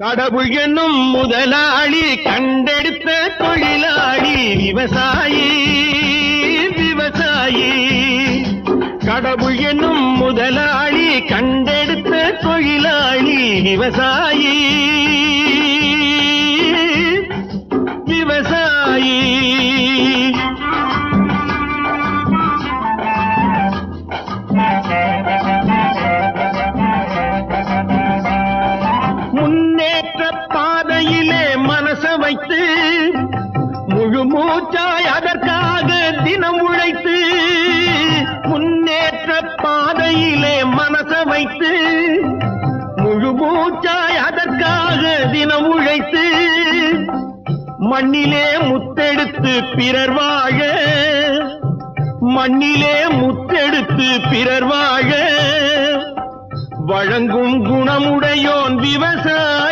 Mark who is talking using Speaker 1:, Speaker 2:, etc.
Speaker 1: கடவுள் என்னும் முதலாளி கண்டெடுத்த தொழிலாளி விவசாயி விவசாயி. கடவுள் என்னும் முதலாளி கண்டெடுத்த தொழிலாளி விவசாயி விவசாயி. முன்னேற்ற பாதையிலே மனச வைத்து முழு மூச்சாய் அதற்காக தினம் உழைத்து, முன்னேற்ற பாதையிலே மனச வைத்து முழு மூச்சாய் அதற்காக தினம் உழைத்து, மண்ணிலே முத்தெடுத்து பிறர் வாழ, மண்ணிலே முத்தெடுத்து பிறர் வாழ வழங்கும் குணமுடையோன் விவசாயி.